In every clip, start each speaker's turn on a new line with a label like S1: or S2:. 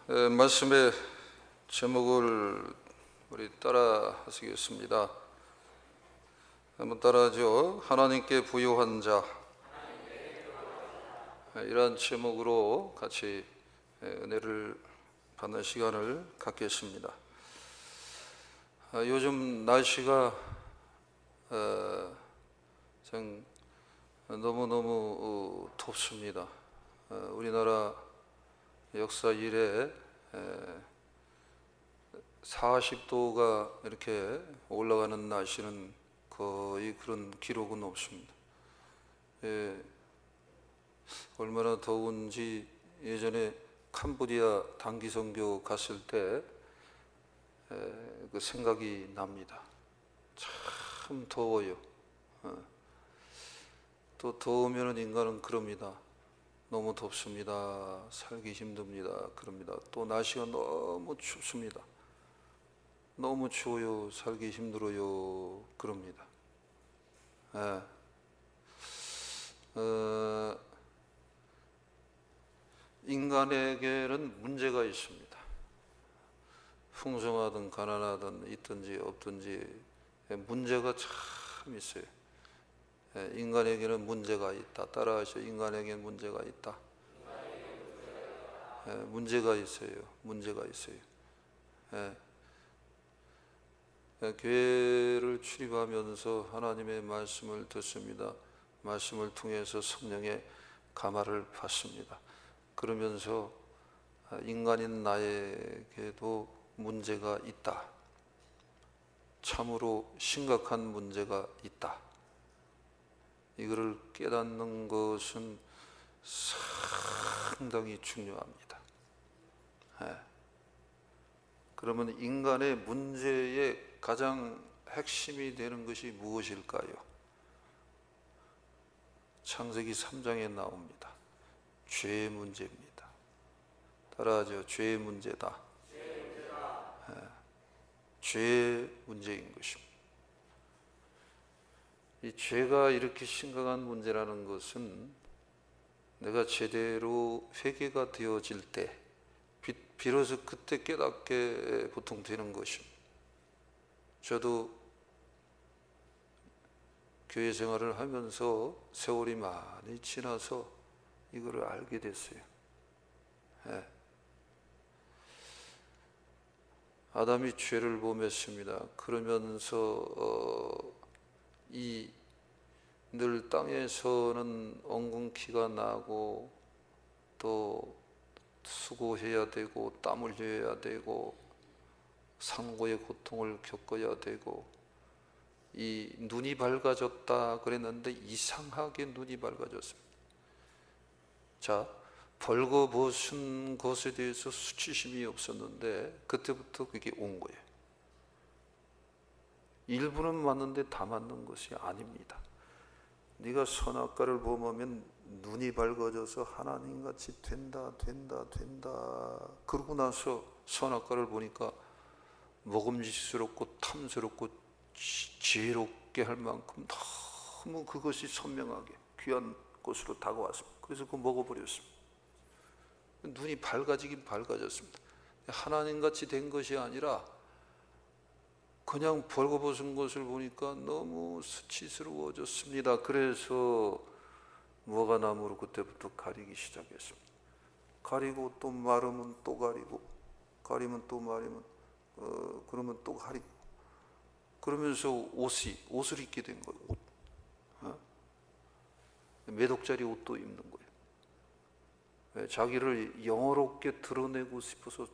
S1: 말씀의 제목을 우리 따라 하시겠습니다. 한번 따라하죠. 하나님께 부요한 자. 이러한 제목으로 같이 은혜를 받는 시간을 갖겠습니다. 요즘 날씨가 너무너무 덥습니다. 우리나라 역사 이래 40도가 이렇게 올라가는 날씨는 거의 그런 기록은 없습니다. 얼마나 더운지 예전에 캄보디아 단기 선교 갔을 때 그 생각이 납니다. 참 더워요. 또 더우면 인간은 그럽니다. 너무 덥습니다. 살기 힘듭니다. 그럽니다. 또 날씨가 너무 춥습니다. 너무 추워요. 살기 힘들어요. 그럽니다. 인간에게는 문제가 있습니다. 풍성하든 가난하든 있든지 없든지 문제가 참 있어요. 인간에게는 문제가 있다. 따라하시죠. 인간에게는 문제가 있다. 문제가 있어요. 문제가 있어요. 교회를 출입하면서 하나님의 말씀을 듣습니다. 말씀을 통해서 성령의 감화를 받습니다. 그러면서 인간인 나에게도 문제가 있다. 참으로 심각한 문제가 있다. 이거를 깨닫는 것은 상당히 중요합니다. 그러면 인간의 문제의 가장 핵심이 되는 것이 무엇일까요? 창세기 3장에 나옵니다. 죄의 문제입니다. 따라하죠. 죄의 문제다. 죄의 문제인 것입니다. 이 죄가 이렇게 심각한 문제라는 것은 내가 제대로 회개가 되어질 때 비로소 그때 깨닫게 보통 되는 것입니다. 저도 교회 생활을 하면서 세월이 많이 지나서 이거를 알게 됐어요. 아담이 죄를 범했습니다. 그러면서 이 늘 땅에서는 엉겅퀴가 나고 또 수고해야 되고 땀을 흘려야 되고 상고의 고통을 겪어야 되고 이 눈이 밝아졌다 그랬는데 이상하게 눈이 밝아졌습니다. 자, 벌거벗은 것에 대해서 수치심이 없었는데 그때부터 그게 온 거예요. 일부는 맞는데 다 맞는 것이 아닙니다. 네가 선악과를 범하면 눈이 밝아져서 하나님같이 된다. 그러고 나서 선악과를 보니까 먹음직스럽고 탐스럽고 지혜롭게 할 만큼 너무 그것이 선명하게 귀한 것으로 다가왔습니다. 그래서 그거 먹어버렸습니다. 눈이 밝아지긴 밝아졌습니다. 하나님같이 된 것이 아니라 그냥 벌거벗은 것을 보니까 너무 수치스러워졌습니다. 그래서 뭐가 나무로 그때부터 가리기 시작했습니다. 가리고 또 마르면 또 가리고 가리면 또 마르면 그러면 또 가리고 그러면서 옷을 입게 된 거예요. 옷. 매독짜리 옷도 입는 거예요. 자기를 영어롭게 드러내고 싶어서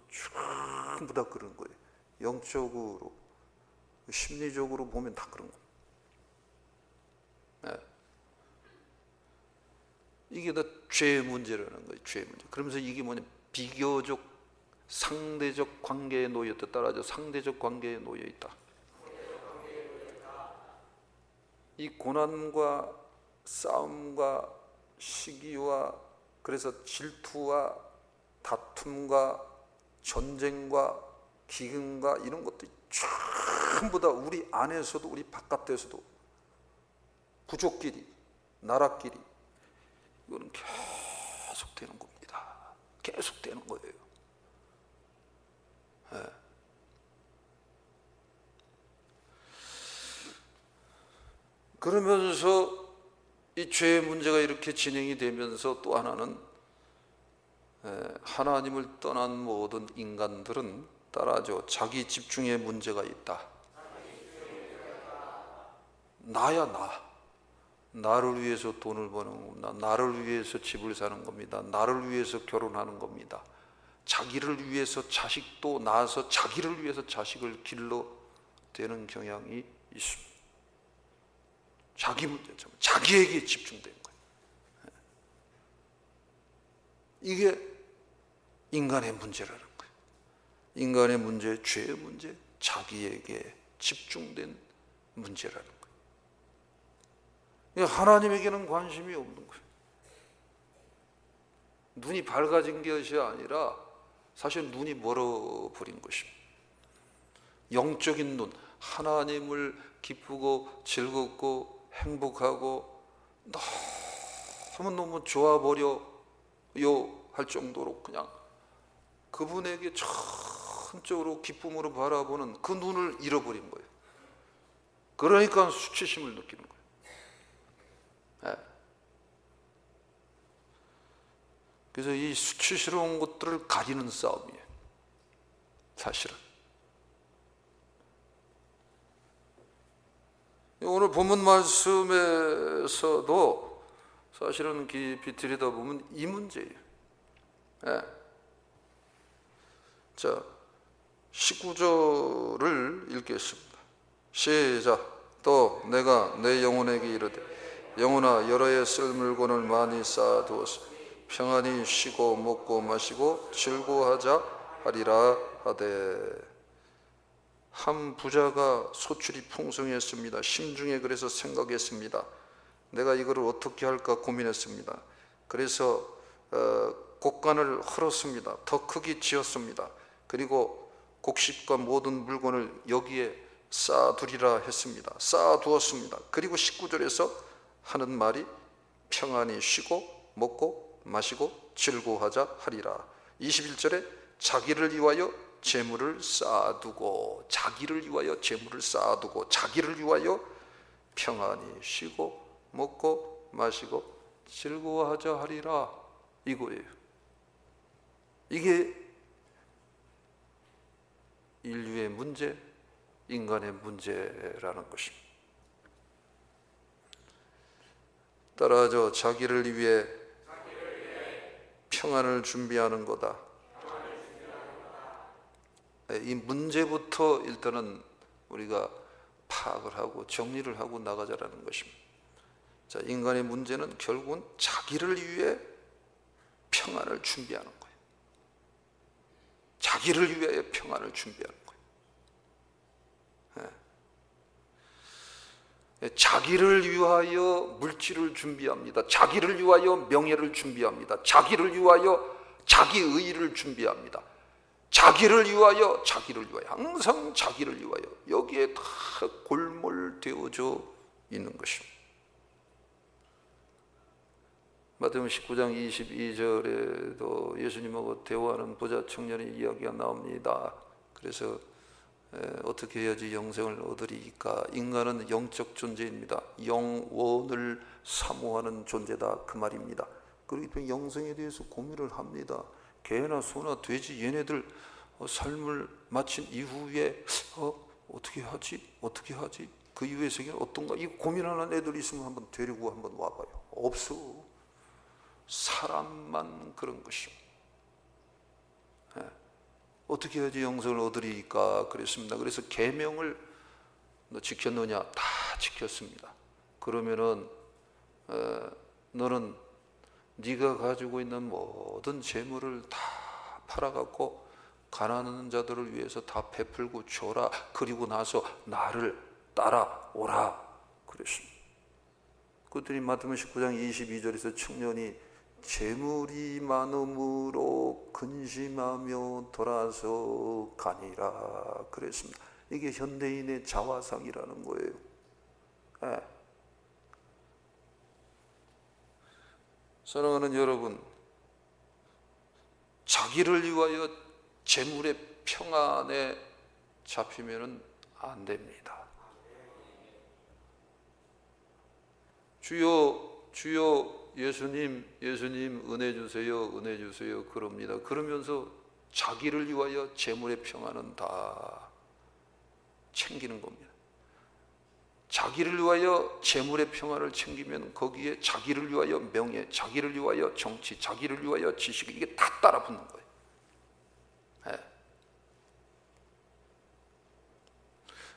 S1: 전부 다 그런 거예요. 영적으로 심리적으로 보면 다 그런 거예요. 이게 다 죄의 문제라는 거예요. 죄의 문제. 그러면서 이게 뭐냐, 비교적 상대적 관계에 놓여있다. 따라하죠. 상대적 관계에 놓여있다. 이 고난과 싸움과 시기와 그래서 질투와 다툼과 전쟁과 기근과 이런 것들이 전부 다 우리 안에서도 우리 바깥에서도 부족끼리 나라끼리 이거는 계속 되는 겁니다. 계속 되는 거예요. 그러면서 이 죄의 문제가 이렇게 진행이 되면서 또 하나는 하나님을 떠난 모든 인간들은 따라하죠. 자기 집중의 문제가 있다. 나야 나. 나를 위해서 돈을 버는 겁니다. 나를 위해서 집을 사는 겁니다. 나를 위해서 결혼하는 겁니다. 자기를 위해서 자식도 낳아서 자기를 위해서 자식을 길러대는 경향이 있습니다. 자기 문제점, 자기에게 집중된 거예요. 이게 인간의 문제라는 거예요. 인간의 문제, 죄의 문제, 자기에게 집중된 문제라는 거예요. 하나님에게는 관심이 없는 거예요. 눈이 밝아진 것이 아니라 사실 눈이 멀어버린 것입니다. 영적인 눈, 하나님을 기쁘고 즐겁고 행복하고 너무너무 좋아버려요 할 정도로 그냥 그분에게 전적으로 기쁨으로 바라보는 그 눈을 잃어버린 거예요. 그러니까 수치심을 느끼는 거예요. 그래서 이 수치스러운 것들을 가리는 싸움이에요. 사실은 오늘 본문 말씀에서도 사실은 깊이 들여다보면 이 문제예요. 자, 19절을 읽겠습니다. 시작. 또 내가 내 영혼에게 이르되 영혼아 여러 해 쓸 물건을 많이 쌓아두었으니 평안히 쉬고 먹고 마시고 즐거워하자 하리라 하되. 한 부자가 소출이 풍성했습니다. 심중에 그래서 생각했습니다. 내가 이거를 어떻게 할까 고민했습니다. 그래서 곡간을 헐었습니다. 더 크게 지었습니다. 그리고 곡식과 모든 물건을 여기에 쌓아두리라 했습니다. 쌓아두었습니다. 그리고 19절에서 하는 말이 평안히 쉬고 먹고 마시고 즐거워하자 하리라. 21절에 자기를 위하여 재물을 쌓아두고, 자기를 위하여 재물을 쌓아두고, 자기를 위하여 평안히 쉬고 먹고 마시고 즐거워하자 하리라, 이거예요. 이게 인류의 문제, 인간의 문제라는 것입니다. 따라서 자기를 위해 평안을 준비하는 거다. 이 문제부터 일단은 우리가 파악을 하고 정리를 하고 나가자라는 것입니다. 자, 인간의 문제는 결국은 자기를 위해 평안을 준비하는 거예요. 자기를 위하여 평안을 준비하는 거예요. 자기를 위하여 물질을 준비합니다. 자기를 위하여 명예를 준비합니다. 자기를 위하여 자기 의의를 준비합니다. 자기를 위하여, 자기를 위하여, 항상 자기를 위하여, 여기에 다 골몰되어져 있는 것입니다. 마태복음 19장 22절에도 예수님하고 대화하는 부자 청년의 이야기가 나옵니다. 그래서 어떻게 해야지 영생을 얻으리까? 인간은 영적 존재입니다. 영원을 사모하는 존재다, 그 말입니다. 그리고 영생에 대해서 고민을 합니다. 개나 소나 돼지 얘네들 삶을 마친 이후에 어떻게 하지? 그 이후의 세계는 어떤가? 이 고민하는 애들 있으면 한번 데리고 한번 와봐요. 없어. 사람만 그런 것입니다. 어떻게 해야지 영생을 얻으리까 그랬습니다. 그래서 계명을 너 지켰느냐? 다 지켰습니다. 그러면은 너는 네가 가지고 있는 모든 재물을 다 팔아갖고 가난한 자들을 위해서 다 베풀고 줘라. 그리고 나서 나를 따라오라 그랬습니다. 그랬더니 마태복음 19장 22절에서 청년이 재물이 많음으로 근심하며 돌아서 가니라 그랬습니다. 이게 현대인의 자화상이라는 거예요. 사랑하는 여러분, 자기를 위하여 재물의 평안에 잡히면 안 됩니다. 주여 주여 예수님 은혜 주세요 은혜 주세요 그럽니다. 그러면서 자기를 위하여 재물의 평안은 다 챙기는 겁니다. 자기를 위하여 재물의 평안을 챙기면 거기에 자기를 위하여 명예, 자기를 위하여 정치, 자기를 위하여 지식, 이게 다 따라 붙는 거예요. 네.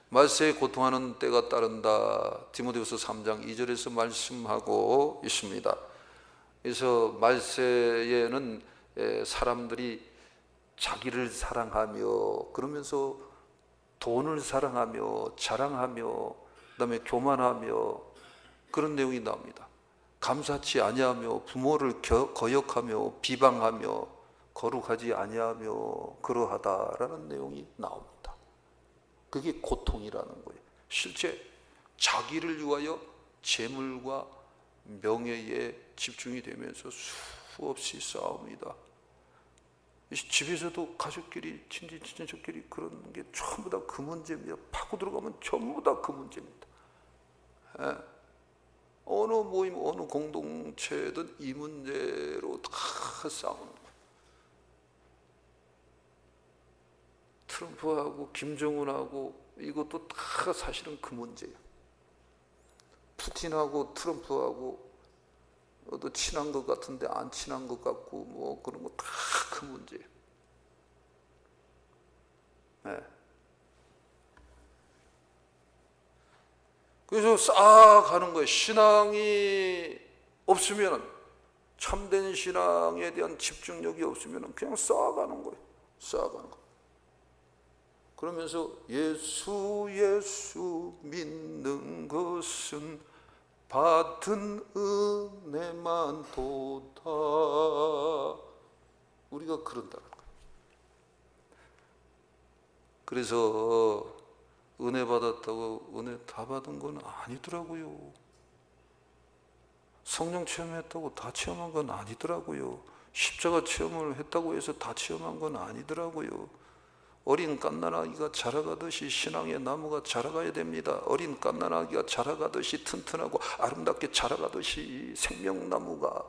S1: 말세에 고통하는 때가 따른다. 디모데후서 3장 2절에서 말씀하고 있습니다. 그래서 말세에는 사람들이 자기를 사랑하며 그러면서 돈을 사랑하며 자랑하며 그다음에 교만하며 그런 내용이 나옵니다. 감사치 아니하며 부모를 거역하며 비방하며 거룩하지 아니하며 그러하다라는 내용이 나옵니다. 그게 고통이라는 거예요. 실제 자기를 위하여 재물과 명예에 집중이 되면서 수없이 싸웁니다. 집에서도 가족끼리 친척끼리 그런 게 전부 다 그 문제입니다. 파고 들어가면 전부 다 그 문제입니다. 예. 어느 모임 어느 공동체든 이 문제로 다 싸우는 거예요. 트럼프하고 김정은하고 이것도 다 사실은 그 문제예요. 푸틴하고 트럼프하고 또 친한 것 같은데 안 친한 것 같고 뭐 그런 거 다 그 문제예요. 네. 그래서 쌓아가는 거예요. 신앙이 없으면 참된 신앙에 대한 집중력이 없으면 그냥 쌓아가는 거예요. 쌓아가는 거. 그러면서 예수 믿는 것은 받은 은혜만 도다. 우리가 그런다는 거예요. 그래서 은혜 받았다고 은혜 다 받은 건 아니더라고요. 성령 체험했다고 다 체험한 건 아니더라고요. 십자가 체험을 했다고 해서 다 체험한 건 아니더라고요. 어린 갓난아기가 자라가듯이 신앙의 나무가 자라가야 됩니다. 어린 갓난아기가 자라가듯이 튼튼하고 아름답게 자라가듯이 생명나무가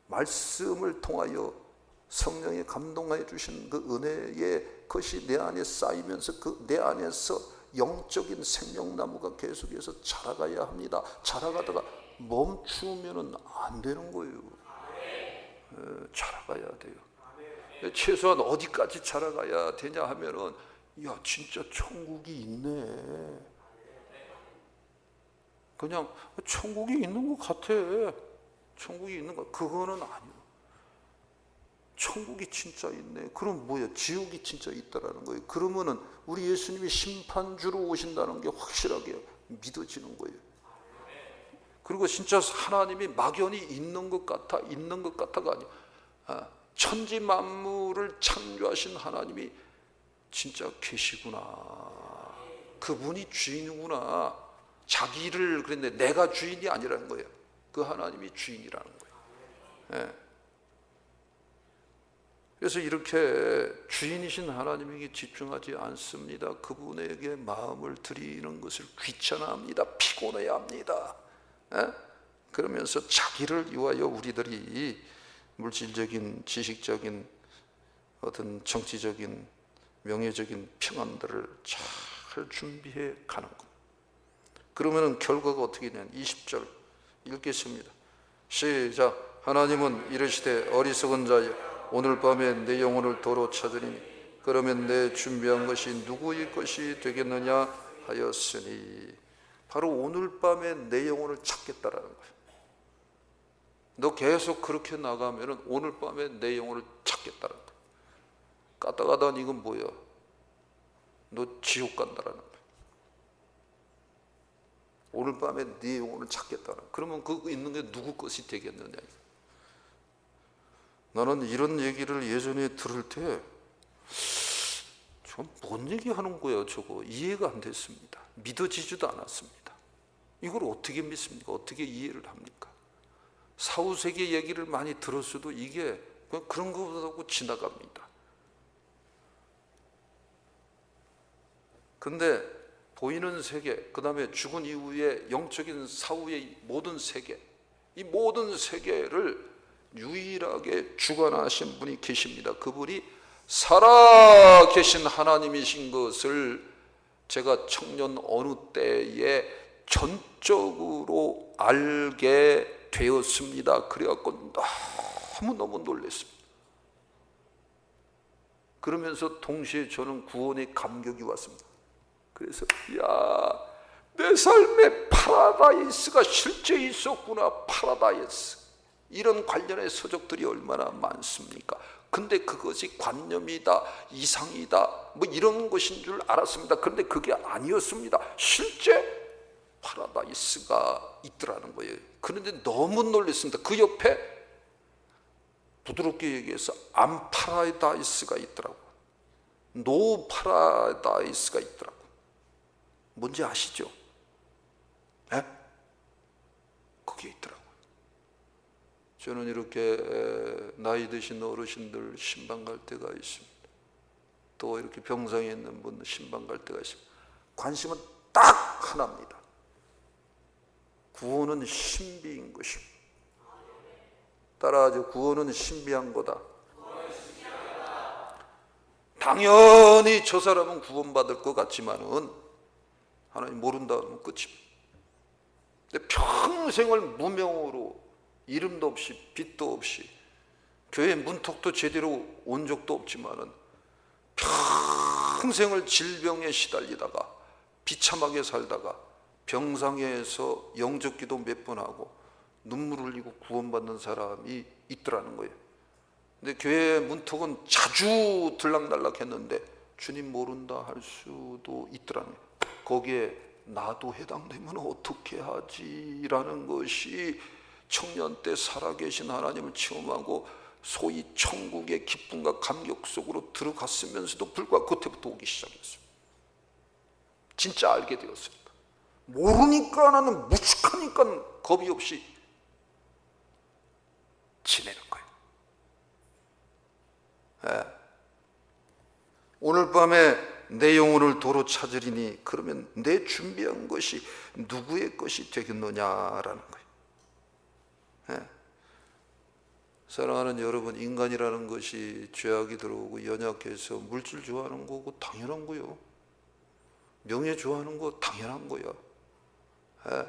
S1: 말씀을 통하여 성령이 감동하여 주신 그 은혜의 것이 내 안에 쌓이면서 그 내 안에서 영적인 생명나무가 계속해서 자라가야 합니다. 자라가다가 멈추면 안 되는 거예요. 자라가야 돼요. 최소한 어디까지 자라가야 되냐 하면은 야 진짜 천국이 있네. 그냥 천국이 있는 것 같아. 천국이 있는 거 그거는 아니에요. 천국이 진짜 있네. 그럼 뭐야? 지옥이 진짜 있다라는 거예요. 그러면은 우리 예수님이 심판주로 오신다는 게 확실하게 믿어지는 거예요. 그리고 진짜 하나님이 막연히 있는 것 같아가 아니야. 천지 만물을 창조하신 하나님이 진짜 계시구나. 그분이 주인이구나. 자기를 그랬는데 내가 주인이 아니라는 거예요. 그 하나님이 주인이라는 거예요. 예. 그래서 이렇게 주인이신 하나님에게 집중하지 않습니다. 그분에게 마음을 드리는 것을 귀찮아합니다. 피곤해야 합니다. 예? 그러면서 자기를 위하여 우리들이 물질적인, 지식적인, 어떤 정치적인, 명예적인 평안들을 잘 준비해 가는 것. 그러면 결과가 어떻게 되냐? 20절 읽겠습니다. 시작. 하나님은 이르시되 어리석은 자여 오늘 밤에 내 영혼을 도로 찾으니 그러면 내 준비한 것이 누구의 것이 되겠느냐 하였으니 바로 오늘 밤에 내 영혼을 찾겠다라는 거예요. 너 계속 그렇게 나가면 오늘 밤에 내 영혼을 찾겠다는 거야. 까딱하다 이건 뭐야? 너 지옥 간다라는 거야. 오늘 밤에 네 영혼을 찾겠다는 거야. 그러면 그 있는 게 누구 것이 되겠느냐. 나는 이런 얘기를 예전에 들을 때 좀 뭔 얘기하는 거야 저거. 이해가 안 됐습니다. 믿어지지도 않았습니다. 이걸 어떻게 믿습니까? 어떻게 이해를 합니까? 사후세계 얘기를 많이 들었어도 이게 그런 것보다고 지나갑니다. 근데 보이는 세계, 그 다음에 죽은 이후에 영적인 사후의 모든 세계, 이 모든 세계를 유일하게 주관하신 분이 계십니다. 그분이 살아계신 하나님이신 것을 제가 청년 어느 때에 전적으로 알게 되었습니다. 그래갖고 너무너무 놀랐습니다. 그러면서 동시에 저는 구원의 감격이 왔습니다. 그래서 내 삶에 파라다이스가 실제 있었구나. 파라다이스, 이런 관련의 서적들이 얼마나 많습니까? 근데 그것이 관념이다, 이상이다, 뭐 이런 것인 줄 알았습니다. 그런데 그게 아니었습니다. 실제 파라다이스가 있더라는 거예요. 그런데 너무 놀랐습니다. 그 옆에 부드럽게 얘기해서 안 파라다이스가 있더라고요. 노 파라다이스가 있더라고요. 뭔지 아시죠? 네? 그게 있더라고요. 저는 이렇게 나이 드신 어르신들 신방 갈 때가 있습니다. 또 이렇게 병상에 있는 분 신방 갈 때가 있습니다. 관심은 딱 하나입니다. 구원은 신비인 것입니다. 따라하죠. 구원은 신비한 거다. 당연히 저 사람은 구원받을 것 같지만은 하나님 모른다 하면 끝입니다. 근데 평생을 무명으로 이름도 없이 빛도 없이 교회 문턱도 제대로 온 적도 없지만은 평생을 질병에 시달리다가 비참하게 살다가 병상에서 영접 기도 몇 번 하고 눈물 흘리고 구원받는 사람이 있더라는 거예요. 근데 교회 문턱은 자주 들락날락 했는데 주님 모른다 할 수도 있더라는 거예요. 거기에 나도 해당되면 어떻게 하지라는 것이 청년 때 살아계신 하나님을 체험하고 소위 천국의 기쁨과 감격 속으로 들어갔으면서도 불구하고 그때부터 오기 시작했어요. 진짜 알게 되었습니다. 모르니까 나는 무식하니까 겁이 없이 지내는 거예요. 네. 오늘 밤에 내 영혼을 도로 찾으리니 그러면 내 준비한 것이 누구의 것이 되겠느냐라는 거예요. 네. 사랑하는 여러분, 인간이라는 것이 죄악이 들어오고 연약해서 물질 좋아하는 거고 당연한 거요. 명예 좋아하는 거 당연한 거야. 네.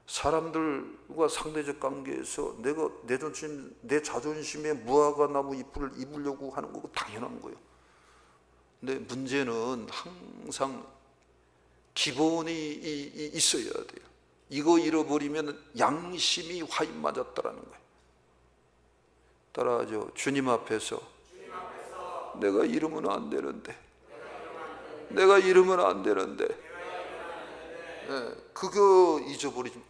S1: 사람들과 상대적 관계에서 내가 내 자존심에 무화과 나무 잎을 입으려고 하는 거고 당연한 거예요. 근데 문제는 항상 기본이 있어야 돼요. 이거 잃어버리면 양심이 화인 맞았다라는 거예요. 따라하죠. 주님 앞에서 내가 잃으면 안 되는데, 내가 잃으면 안 되는데, 네, 그거 잊어버리지.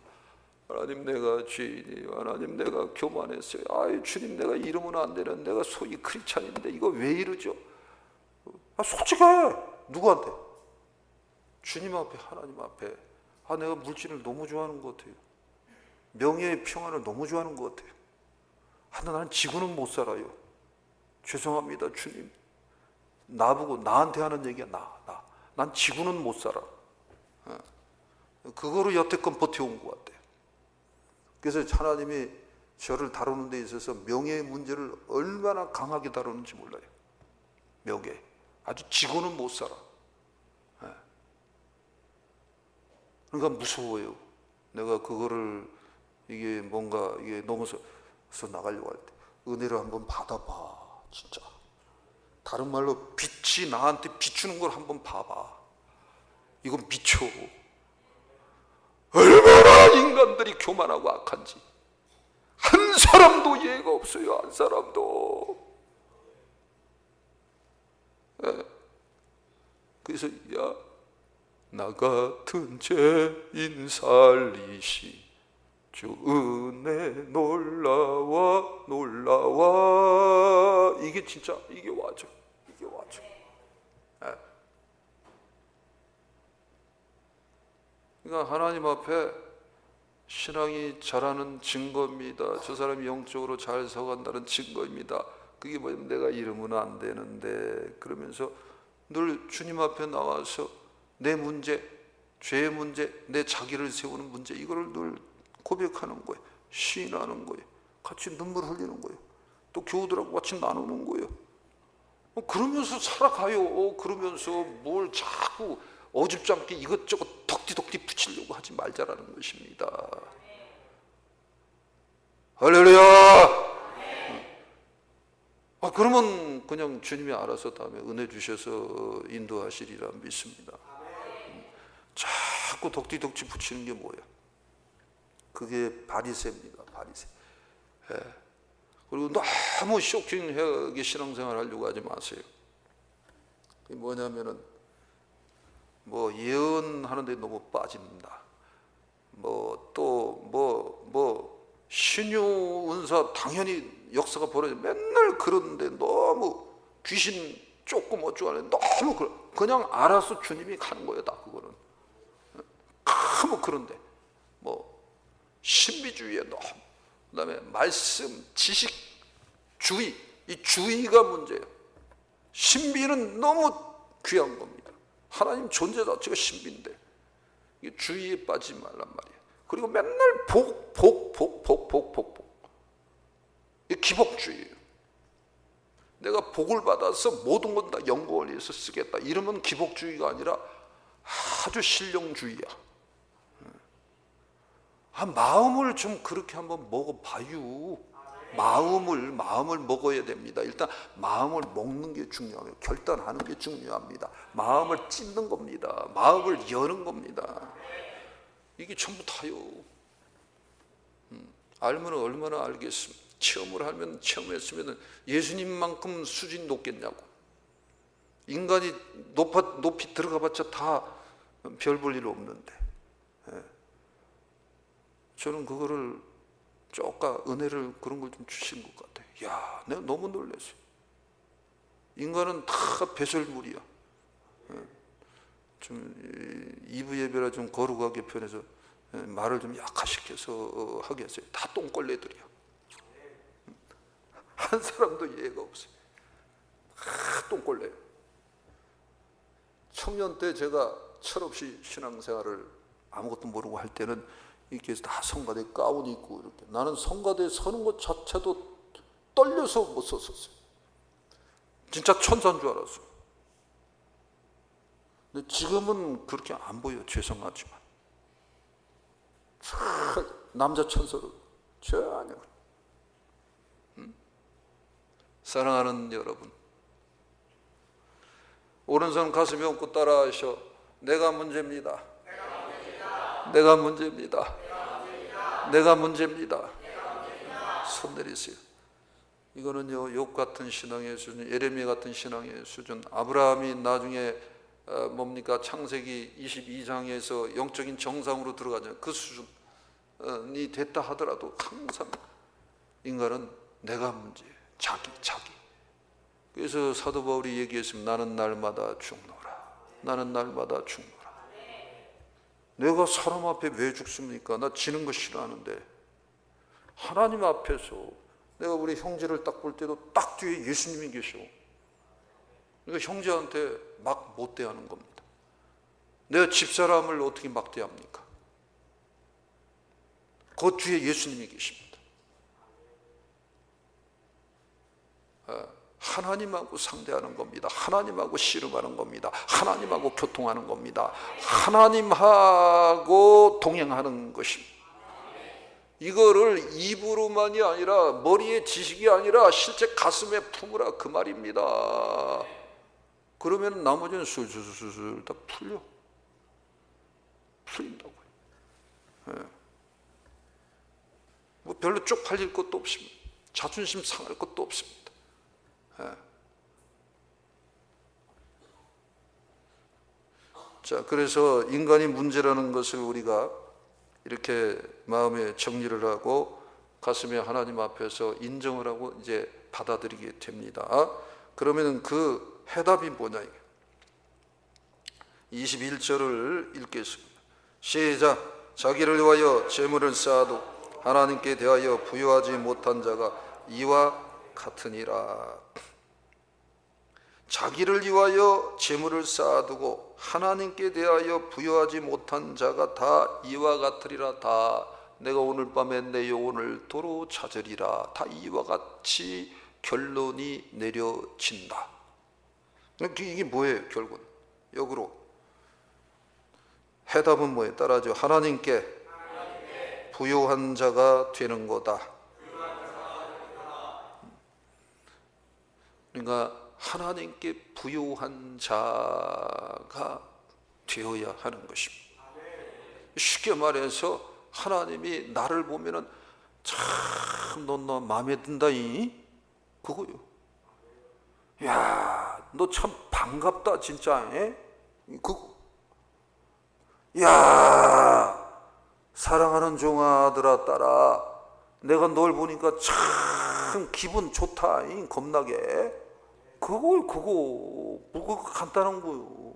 S1: 하나님 내가 죄인이에요. 하나님 내가 교만했어요. 아이 주님 내가 이러면 안 되는, 내가 소위 크리스찬인데 이거 왜 이러죠? 솔직해. 누구한테? 주님 앞에, 하나님 앞에. 내가 물질을 너무 좋아하는 것 같아요. 명예의 평안을 너무 좋아하는 것 같아요. 나는 지구는 못 살아요. 죄송합니다 주님. 나보고 나한테 하는 얘기야. 난 지구는 못 살아. 그거로 여태껏 버텨온 것 같아요. 그래서 하나님이 저를 다루는 데 있어서 명예의 문제를 얼마나 강하게 다루는지 몰라요. 명예. 아주 지고는 못 살아. 그러니까 무서워요. 내가 그거를 이게 뭔가 이게 넘어서 나가려고 할 때 은혜를 한번 받아봐. 진짜. 다른 말로 빛이 나한테 비추는 걸 한번 봐봐. 이건 미쳐. 얼마나 인간들이 교만하고 악한지. 한 사람도 예가 없어요. 한 사람도. 그래서 나 같은 죄인 살리시 주 은혜 놀라와 놀라와. 이게 진짜 이게 와죠. 이게 와죠. 그러니까 하나님 앞에 신앙이 자라는 증거입니다. 저 사람이 영적으로 잘 서간다는 증거입니다. 그게 뭐냐면 내가 이러면 안 되는데 그러면서 늘 주님 앞에 나와서 내 문제, 죄의 문제, 내 자기를 세우는 문제, 이거를 늘 고백하는 거예요. 시인하는 거예요. 같이 눈물 흘리는 거예요. 또 교우들하고 같이 나누는 거예요. 그러면서 살아가요. 그러면서 뭘 자꾸 어줍지 이것저것 덕지덕지 붙이려고 하지 말자라는 것입니다. 할렐루야! 그러면 그냥 주님이 알아서 다음에 은혜 주셔서 인도하시리라 믿습니다. 자꾸 덕지덕지 붙이는 게 뭐야? 그게 바리새입니다. 바리새. 예. 그리고 너무 쇼킹하게 신앙생활 하려고 하지 마세요. 그게 뭐냐면은 뭐 예언하는데 너무 빠진다. 신유 은사 당연히 역사가 벌어져 맨날 그러는데 너무 귀신 조금 어쩌고 너무 그냥 알아서 주님이 가는 거예요. 다 그거는 너무 그런데 뭐 신비주의에 너무 그다음에 말씀 지식 주의 이 주의가 문제예요. 신비는 너무 귀한 겁니다. 하나님 존재 자체가 신비인데 이게 주의에 빠지지 말란 말이에요. 그리고 맨날 복. 이 기복주의예요. 내가 복을 받아서 모든 건 다 영광을 위해서 쓰겠다. 이러면 기복주의가 아니라 아주 신령주의야. 마음을 좀 그렇게 한번 먹어봐요. 마음을 먹어야 됩니다. 일단 마음을 먹는 게 중요해요. 결단하는 게 중요합니다. 마음을 찢는 겁니다. 마음을 여는 겁니다. 이게 전부 다요. 알면 얼마나 알겠습니까? 체험을 하면 체험했으면 예수님만큼 수준이 높겠냐고. 인간이 높이 들어가봤자 다 별 볼 일 없는데. 저는 그거를 쪼까 은혜를 그런 걸 좀 주신 것 같아요. 야, 내가 너무 놀랐어요. 인간은 다 배설물이야. 좀 2부 예배라 좀 거룩하게 표현해서 말을 좀 약화시켜서 하겠어요. 다 똥걸레들이야. 한 사람도 이해가 없어요. 다 똥걸레. 청년 때 제가 철없이 신앙생활을 아무것도 모르고 할 때는 이렇게 다 성가대 가운 입고 이렇게 나는 성가대에 서는 것 자체도 떨려서 못 섰었어요. 진짜 천사인 줄 알았어요. 근데 지금은 그렇게 안 보여. 죄송하지만 남자 천사로 전혀. 사랑하는 여러분, 오른손 가슴에 얹고 따라하셔. 내가 문제입니다. 내가 문제입니다. 내가 문제입니다. 손 내리세요. 이거는요, 욥 같은 신앙의 수준, 예레미야 같은 신앙의 수준, 아브라함이 나중에 창세기 22장에서 영적인 정상으로 들어가잖아요. 그 수준이 됐다 하더라도 항상 인간은 내가 문제예요. 자기. 그래서 사도 바울이 얘기했습니다. 나는 날마다 죽노라. 나는 날마다 죽노라. 내가 사람 앞에 왜 죽습니까? 나 지는 거 싫어하는데. 하나님 앞에서 내가 우리 형제를 딱 볼 때도 딱 뒤에 예수님이 계셔. 그러니까 형제한테 막 못 대하는 겁니다. 내가 집사람을 어떻게 막 대합니까? 그 뒤에 예수님이 계십니다. 하나님하고 상대하는 겁니다. 하나님하고 씨름하는 겁니다. 하나님하고 교통하는 겁니다. 하나님하고 동행하는 것입니다. 이거를 입으로만이 아니라 머리의 지식이 아니라 실제 가슴에 품으라 그 말입니다. 그러면 나머지는 술술술술 다 풀린다고요. 뭐 별로 쪽팔릴 것도 없습니다. 자존심 상할 것도 없습니다. 자, 그래서 인간이 문제라는 것을 우리가 이렇게 마음에 정리를 하고 가슴에 하나님 앞에서 인정을 하고 이제 받아들이게 됩니다. 그러면 그 해답이 뭐냐? 21절을 읽겠습니다. 시작. 자기를 위하여 재물을 쌓아도 하나님께 대하여 부여하지 못한 자가 이와 같으니라. 자기를 위하여 재물을 쌓아두고 하나님께 대하여 부여하지 못한 자가 다 이와 같으리라. 다 내가 오늘 밤에 내 영혼을 도로 찾으리라. 다 이와 같이 결론이 내려진다. 이게 뭐예요? 결국은 역으로 해답은 뭐예요? 따라하죠. 하나님께 부요한 자가 되는 거다. 그러니까 하나님께 부요한 자가 되어야 하는 것입니다. 쉽게 말해서 하나님이 나를 보면은 참 너 마음에 든다이 그거요. 야, 너 참 반갑다 진짜. 그거. 야, 사랑하는 종아들아 딸아, 내가 널 보니까 참 기분 좋다. 겁나게. 그거 간단한 거요.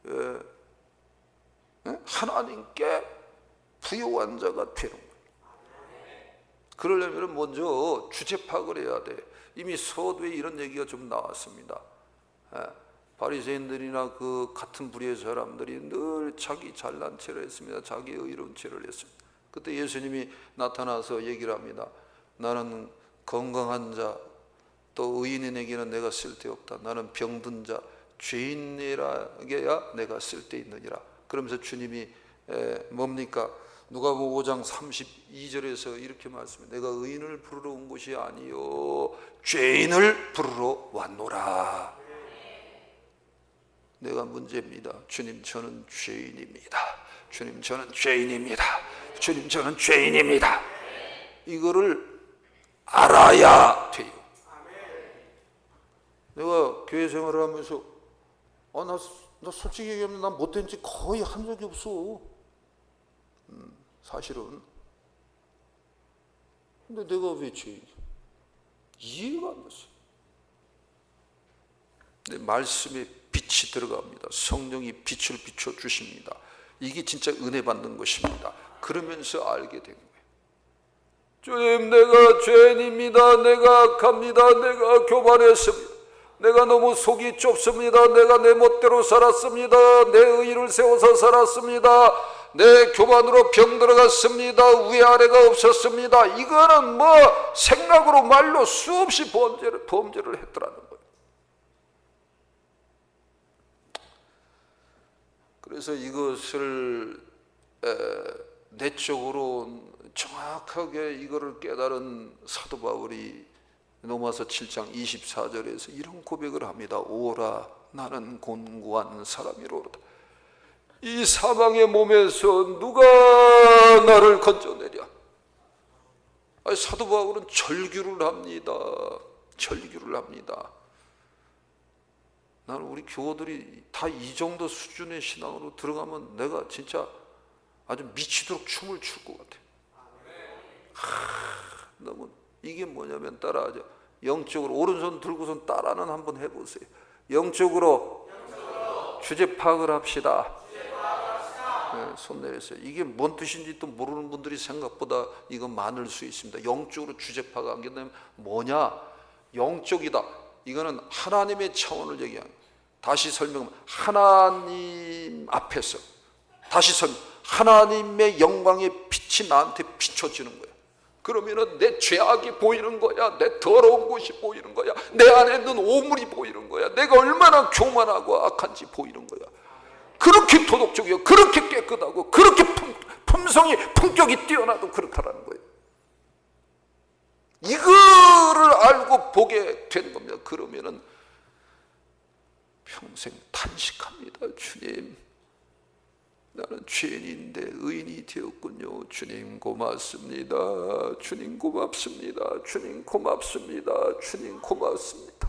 S1: 예. 하나님께 부요한 자가 되는 거예요. 그러려면 먼저 주제 파악을 해야 돼. 이미 서두에 이런 얘기가 좀 나왔습니다. 바리새인들이나 그 같은 부류의 사람들이 늘 자기 잘난 체를 했습니다. 자기 의로운 체를 했습니다. 그때 예수님이 나타나서 얘기를 합니다. 나는 건강한 자, 또 의인에게는 내가 쓸데없다. 나는 병든 자, 죄인에게야 내가 쓸데있느니라. 그러면서 주님이 뭡니까? 누가복음 5장 32절에서 이렇게 말씀합니다. 내가 의인을 부르러 온 것이 아니요 죄인을 부르러 왔노라. 내가 문제입니다. 주님 저는 죄인입니다. 주님 저는 죄인입니다. 주님 저는 죄인입니다. 이거를 알아야 돼요. 내가 교회 생활을 하면서 나 솔직히 얘기하면 난 못된 짓 거의 한 적이 없어. 사실은. 근데 내가 왜 죄인이야? 이해가 안 됐어요. 내 말씀에 빛이 들어갑니다. 성령이 빛을 비춰주십니다. 이게 진짜 은혜 받는 것입니다. 그러면서 알게 된 거예요. 주님 내가 죄인입니다. 내가 악합니다. 내가 교만했습니다. 내가 너무 속이 좁습니다. 내가 내 멋대로 살았습니다. 내 의의를 세워서 살았습니다. 내 교만으로 병들어갔습니다. 위아래가 없었습니다. 이거는 뭐 생각으로 말로 수없이 범죄를 했더라는 거예요. 그래서 이것을 내적으로 정확하게 이거를 깨달은 사도 바울이 로마서 7장 24절에서 이런 고백을 합니다. 오라 나는 곤고한 사람이로다. 이 사망의 몸에서 누가 나를 건져내랴. 사도 바울은 절규를 합니다. 절규를 합니다. 나는 우리 교우들이 다 이 정도 수준의 신앙으로 들어가면 내가 진짜 아주 미치도록 춤을 출 것 같아요. 너무 이게 뭐냐면 따라하죠. 영적으로 오른손 들고선 따라는 한번 해보세요. 영적으로 주제 파악을 합시다. 네, 손 내렸어요. 이게 뭔 뜻인지 또 모르는 분들이 생각보다 이건 많을 수 있습니다. 영적으로 주제 파악 안 된다면 뭐냐? 영적이다. 이거는 하나님의 차원을 얘기하는 거예요. 다시 설명하면 하나님 앞에서 다시 설명. 하나님의 영광의 빛이 나한테 비춰지는 거예요. 그러면은 내 죄악이 보이는 거야. 내 더러운 곳이 보이는 거야. 내 안에 있는 오물이 보이는 거야. 내가 얼마나 교만하고 악한지 보이는 거야. 그렇게 도덕적이고 그렇게 깨끗하고 그렇게 품성이 품격이 뛰어나도 그렇다라는 거예요. 이거를 알고 보게 되는 겁니다. 그러면은 평생 탄식합니다. 주님 나는 죄인인데 의인이 되었군요. 주님 고맙습니다. 주님 고맙습니다. 주님 고맙습니다. 주님 고맙습니다.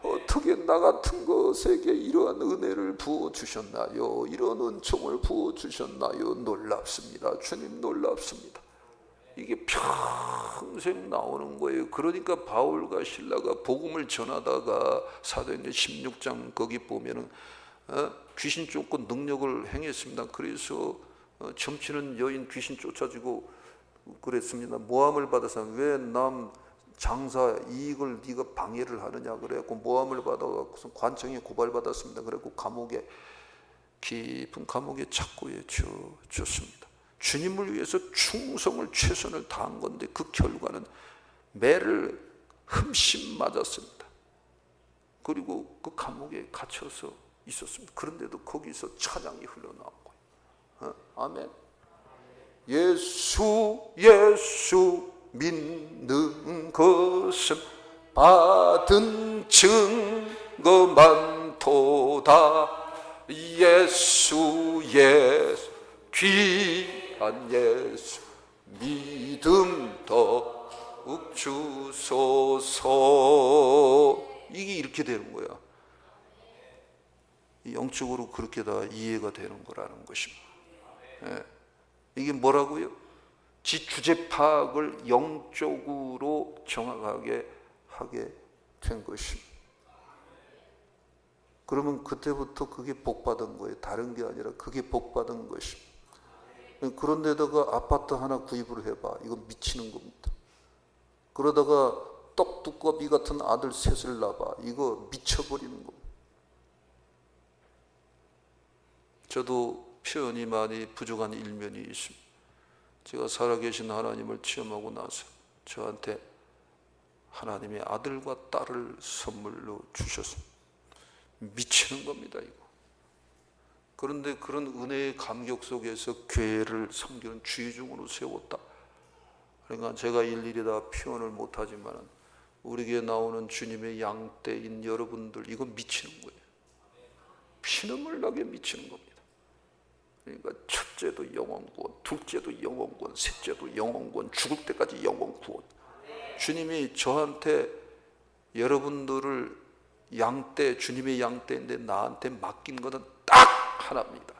S1: 어떻게 나 같은 것에게 이러한 은혜를 부어주셨나요? 이런 은총을 부어주셨나요? 놀랍습니다. 주님 놀랍습니다. 이게 평생 나오는 거예요. 그러니까 바울과 실라가 복음을 전하다가 사도행전 16장 거기 보면은 귀신 쫓고 능력을 행했습니다. 그래서 점치는 여인 귀신 쫓아주고 그랬습니다. 모함을 받아서 왜 남 장사 이익을 네가 방해를 하느냐 그래갖고 모함을 받아갖고 관청에 고발받았습니다. 그래갖고 감옥에, 깊은 감옥에 착고해 줬습니다. 주님을 위해서 충성을 최선을 다한 건데 그 결과는 매를 흠씬 맞았습니다. 그리고 그 감옥에 갇혀서 있었습니다. 그런데도 거기서 찬양이 흘러나온 거예요. 아멘. 예수 믿는 것은 받은 증거 많도다. 예수 귀한 예수 믿음 더욱 주소서. 이게 이렇게 되는 거야. 영적으로 그렇게 다 이해가 되는 거라는 것입니다. 이게 뭐라고요? 지 주제 파악을 영적으로 정확하게 하게 된 것입니다. 그러면 그때부터 그게 복받은 거예요. 다른 게 아니라 그게 복받은 것입니다. 그런데다가 아파트 하나 구입을 해봐. 이거 미치는 겁니다. 그러다가 떡두꺼비 같은 아들 셋을 낳아. 이거 미쳐버리는 겁니다. 저도 표현이 많이 부족한 일면이 있습니다. 제가 살아계신 하나님을 체험하고 나서 저한테 하나님의 아들과 딸을 선물로 주셨습니다. 미치는 겁니다, 이거. 그런데 그런 은혜의 감격 속에서 교회를 섬기는 주의중으로 세웠다. 그러니까 제가 일일이 다 표현을 못하지만 우리 교회에 나오는 주님의 양떼인 여러분들, 이거 미치는 거예요. 피눈물 나게 미치는 겁니다. 그러니까 첫째도 영원구원, 둘째도 영원구원, 셋째도 영원구원, 죽을 때까지 영원구원. 주님이 저한테 여러분들을 양떼, 주님의 양떼인데 나한테 맡긴 것은 딱 하나입니다.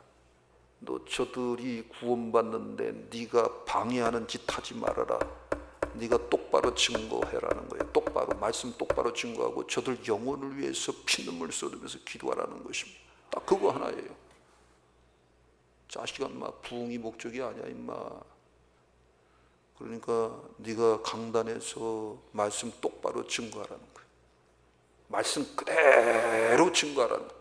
S1: 너 저들이 구원받는데 네가 방해하는 짓 하지 말아라. 네가 똑바로 증거해라는 거예요. 똑바로 말씀 똑바로 증거하고 저들 영혼을 위해서 피눈물 쏟으면서 기도하라는 것입니다. 딱 그거 하나예요. 자식아, 인마 부흥이 목적이 아니야, 임마. 그러니까 네가 강단에서 말씀 똑바로 증거하라는 거예요. 말씀 그대로 증거하라는 거예요.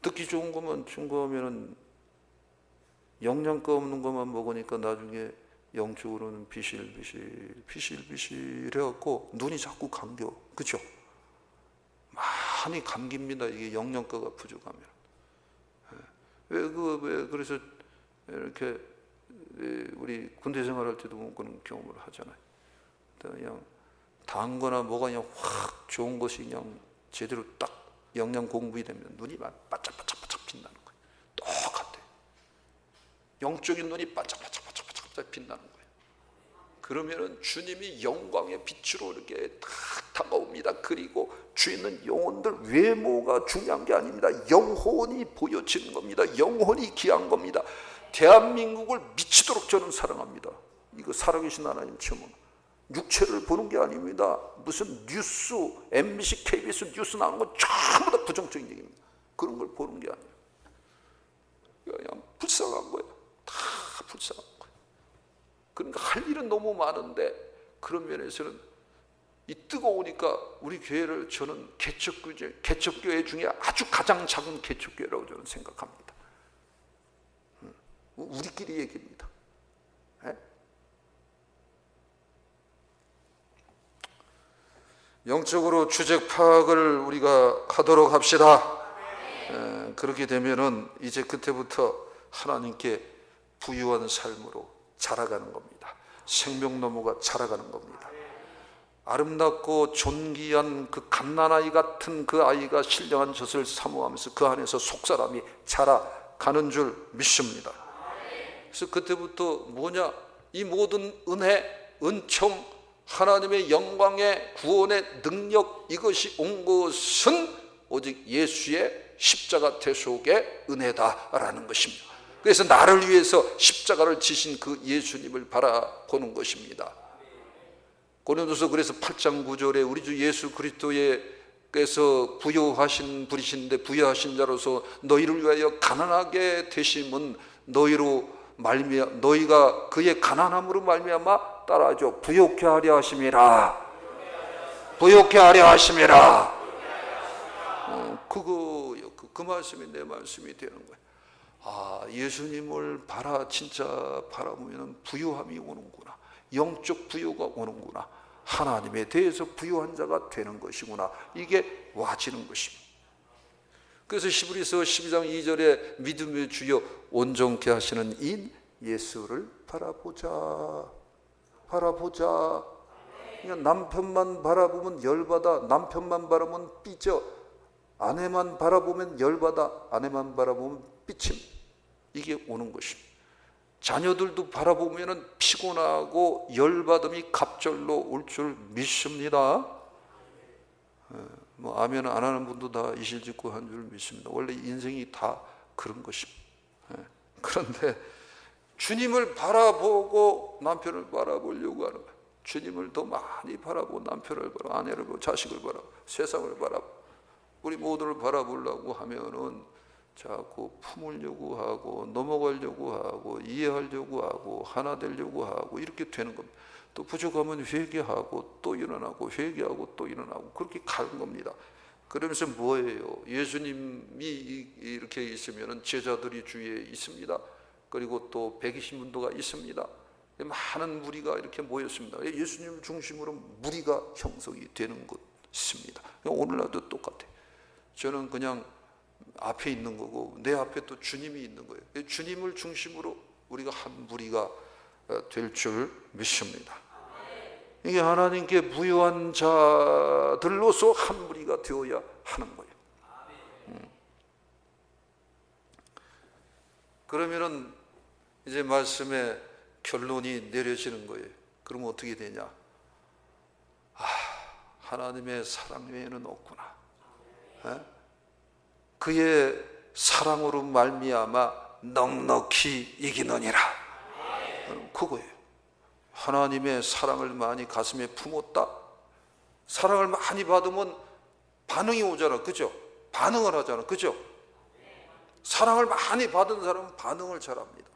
S1: 듣기 좋은 것만 증거하면은 영양가 없는 것만 먹으니까 나중에 영적으로는 비실비실 해갖고 눈이 자꾸 감겨. 그렇죠? 많이 감깁니다. 이게 영양가가 부족하면. 그래서 이렇게 우리 군대 생활할 때도 그런 경험을 하잖아요. 그냥 단 거나 뭐가 그냥 확 좋은 것이 그냥 제대로 딱 영양 공급이 되면 눈이 반짝반짝 빛나는 거예요. 똑같아. 영적인 눈이 반짝반짝 빛나는 거예요. 그러면은 주님이 영광의 빛으로 이렇게 딱 다가옵니다. 그리고 주에 있는 영혼들, 외모가 중요한 게 아닙니다. 영혼이 보여지는 겁니다. 영혼이 귀한 겁니다. 대한민국을 미치도록 저는 사랑합니다. 이거 살아계신 하나님 체험은 육체를 보는 게 아닙니다. 무슨 뉴스, MBC, KBS 뉴스 나오는 건 전부 다 부정적인 얘기입니다. 그런 걸 보는 게 아니에요. 그냥 불쌍한 거예요. 다 불쌍한 거예요. 그러니까 할 일은 너무 많은데 그런 면에서는 이 뜨거우니까 우리 교회를 저는 개척교회 중에 아주 가장 작은 개척교회라고 저는 생각합니다. 우리끼리 얘기입니다. 네? 영적으로 주제 파악을 우리가 하도록 합시다. 그렇게 되면은 이제 그때부터 하나님께 부유한 삶으로 자라가는 겁니다. 생명나무가 자라가는 겁니다. 아름답고 존귀한 그 갓난아이 같은 그 아이가 신령한 젖을 사모하면서 그 안에서 속사람이 자라가는 줄 믿습니다. 그래서 그때부터 뭐냐? 이 모든 은혜, 은총, 하나님의 영광의 구원의 능력, 이것이 온 것은 오직 예수의 십자가 대속의 은혜다라는 것입니다. 그래서 나를 위해서 십자가를 지신 그 예수님을 바라보는 것입니다. 고린도서 그래서 8장 9절에 우리 주 예수 그리스도께서 부요하신 분이신데 부요하신 자로서 너희를 위하여 가난하게 되심은 너희가 그의 가난함으로 말미암아 따라하죠. 부욕케 하려 하심이라. 부욕케 하려 하심이라. 그거요. 그 말씀이 내 말씀이 되는 거예요. 아, 예수님을 진짜 바라보면 부유함이 오는구나. 영적 부유가 오는구나. 하나님에 대해서 부유한 자가 되는 것이구나. 이게 와지는 것입니다. 그래서 히브리서 12장 2절에 믿음의 주여 온전케 하시는 인 예수를 바라보자. 그러니까 남편만 바라보면 열받아. 남편만 바라보면 삐져. 아내만 바라보면 열받아. 아내만 바라보면 삐침. 이게 오는 것입니다. 자녀들도 바라보면 피곤하고 열받음이 갑절로 올 줄 믿습니다. 뭐 아멘 안 하는 분도 다 이실직고 한 줄 믿습니다. 원래 인생이 다 그런 것입니다. 그런데 주님을 바라보고 남편을 바라보려고 하는 거예요. 주님을 더 많이 바라보고 남편을 바라보고 아내를 바라보고 자식을 바라보고 세상을 바라보고 우리 모두를 바라보려고 하면은 자꾸 품으려고 하고 넘어가려고 하고 이해하려고 하고 하나 되려고 하고 이렇게 되는 겁니다. 또 부족하면 회개하고 또 일어나고 회개하고 또 일어나고 그렇게 가는 겁니다. 그러면서 뭐예요? 예수님이 이렇게 있으면 제자들이 주위에 있습니다. 그리고 또 120문도가 있습니다. 많은 무리가 이렇게 모였습니다. 예수님 중심으로 무리가 형성이 되는 것입니다. 오늘날도 똑같아요. 저는 그냥 앞에 있는 거고 내 앞에 또 주님이 있는 거예요. 주님을 중심으로 우리가 한 무리가 될 줄 믿습니다. 이게 하나님께 부유한 자들로서 한 무리가 되어야 하는 거예요. 그러면은 이제 말씀의 결론이 내려지는 거예요. 그러면 어떻게 되냐? 하나님의 사랑 외에는 없구나. 그의 사랑으로 말미암아 넉넉히 이기느니라. 그거예요. 하나님의 사랑을 많이 가슴에 품었다. 사랑을 많이 받으면 반응이 오잖아. 그죠? 반응을 하잖아. 그죠? 사랑을 많이 받은 사람은 반응을 잘합니다.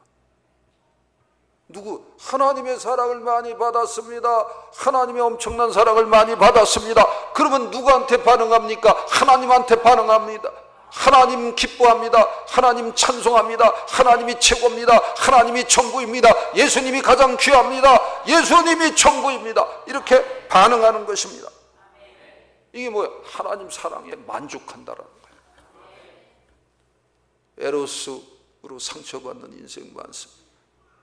S1: 누구? 하나님의 사랑을 많이 받았습니다. 하나님의 엄청난 사랑을 많이 받았습니다. 그러면 누구한테 반응합니까? 하나님한테 반응합니다. 하나님 기뻐합니다. 하나님 찬송합니다. 하나님이 최고입니다. 하나님이 전부입니다. 예수님이 가장 귀합니다. 예수님이 전부입니다. 이렇게 반응하는 것입니다. 이게 뭐야? 하나님 사랑에 만족한다라는 거예요. 에로스로 상처받는 인생 많습니다.